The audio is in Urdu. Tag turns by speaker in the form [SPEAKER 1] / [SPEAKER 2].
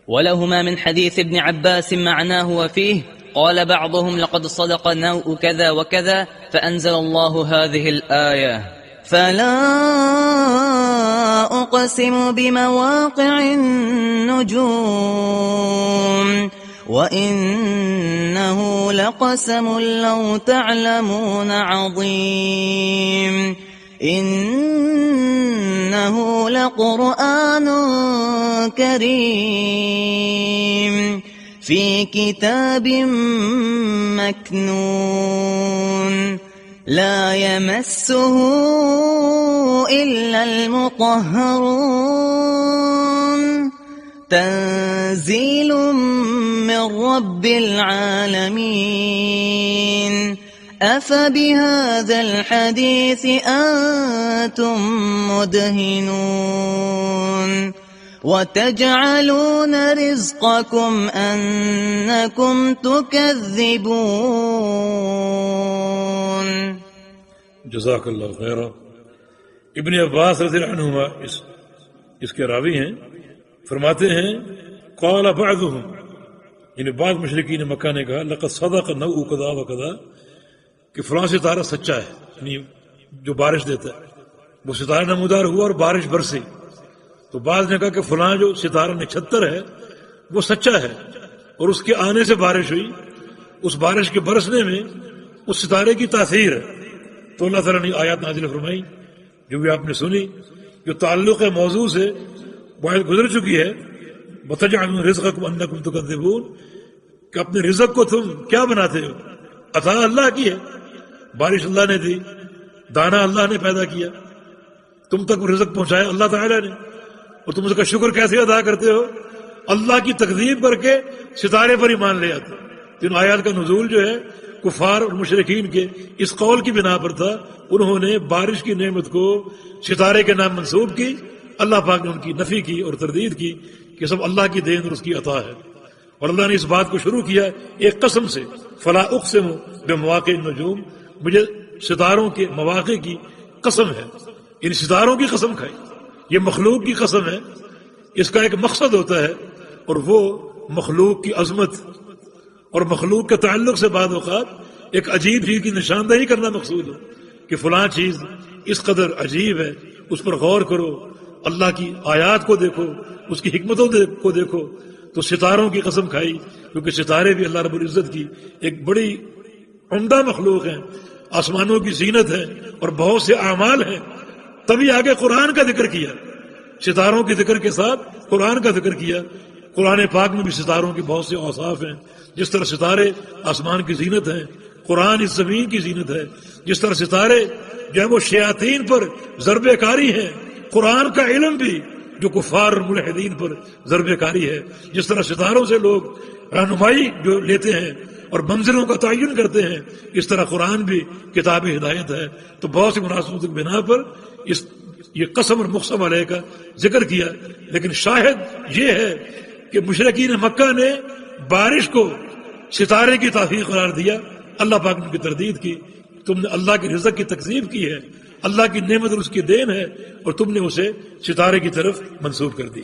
[SPEAKER 1] ولهما من حديث ابن عباس معناه وفيه قال بعضهم لقد صدق نوء كذا وكذا فأنزل الله هذه الآية فلا أقسم بمواقع النجوم وإنه لقسم لو تعلمون عظيم إنه لقرآن كريم في كتاب مكنون لا يمسه إلا المطهرون تنزيل من رب العالمين أفبهذا الحديث أنتم مدهنون وتجعلون رزقكم أنكم تكذبون.
[SPEAKER 2] جزاک اللہ خیر. ابن عباس رضی اللہ عنہما اس کے راوی ہیں، فرماتے ہیں قال بعضهم، یعنی بعض مشرکین مکہ نے کہا لقد صدق نوء کذا وکذا، کہ فلاں ستارہ سچا ہے، یعنی جو بارش دیتا ہے وہ ستارہ نمودار ہوا اور بارش برسی. تو بعض نے کہا کہ فلاں جو ستارہ نچھتر ہے وہ سچا ہے اور اس کے آنے سے بارش ہوئی، اس بارش کے برسنے میں اس ستارے کی تاثیر ہے. تو اللہ تعالیٰ نے آیات نازل فرمائی جو بھی آپ نے سنی، جو تعلق ہے موضوع سے بات گزر چکی ہے. وَتَجْعَلُونَ رِزْقَكُمْ أَنَّكُمْ تُكَذِّبُونَ، کہ اپنے رزق کو تم کیا بناتے ہو؟ عطا اللہ کی ہے، بارش اللہ نے دی، دانا اللہ نے پیدا کیا، تم تک رزق پہنچایا اللہ تعالیٰ نے، اور تم اس کا شکر کیسے ادا کرتے ہو؟ اللہ کی تکذیب کر کے ستارے پر ایمان لے آتے. ان آیات کا نزول جو ہے کفار اور مشرکین کے اس قول کی بنا پر تھا، انہوں نے بارش کی نعمت کو ستارے کے نام منسوب کی. اللہ پاک نے ان کی نفی کی اور تردید کی کہ سب اللہ کی دین اور اس کی عطا ہے. اور اللہ نے اس بات کو شروع کیا ایک قسم سے، فلا اقسم بمواقع النجوم، مجھے ستاروں کے مواقع کی قسم ہے. ان ستاروں کی قسم کھائی، یہ مخلوق کی قسم ہے. اس کا ایک مقصد ہوتا ہے اور وہ مخلوق کی عظمت اور مخلوق کے تعلق سے بعض اوقات ایک عجیب چیز کی نشاندہی کرنا مقصود ہو کہ فلاں چیز اس قدر عجیب ہے، اس پر غور کرو، اللہ کی آیات کو دیکھو، اس کی حکمتوں کو دیکھو. تو ستاروں کی قسم کھائی کیونکہ ستارے بھی اللہ رب العزت کی ایک بڑی عمدہ مخلوق ہیں، آسمانوں کی زینت ہے اور بہت سے اعمال ہیں. تبھی آگے قرآن کا ذکر کیا، ستاروں کے ذکر کے ساتھ قرآن کا ذکر کیا. قرآن پاک میں بھی ستاروں کے بہت سے اوصاف ہیں. جس طرح ستارے آسمان کی زینت ہیں، قرآن اس زمین کی زینت ہے. جس طرح ستارے جو ہے وہ شیاطین پر ضرب کاری ہیں، قرآن کا علم بھی جو کفار اور ملحدین پر ضرب کاری ہے. جس طرح ستاروں سے لوگ رہنمائی جو لیتے ہیں اور منزلوں کا تعین کرتے ہیں، اس طرح قرآن بھی کتاب ہدایت ہے. تو بہت سی مناسبتوں کی بنا پر یہ قسم اور مقسم علیہ کا ذکر کیا. لیکن شاہد یہ ہے کہ مشرکین مکہ نے بارش کو ستارے کی تحقیق قرار دیا. اللہ پاک نے ان کی تردید کی، تم نے اللہ کے رزق کی تکذیب کی ہے، اللہ کی نعمت اور اس کی دین ہے، اور تم نے اسے ستارے کی طرف منسوب کر دی.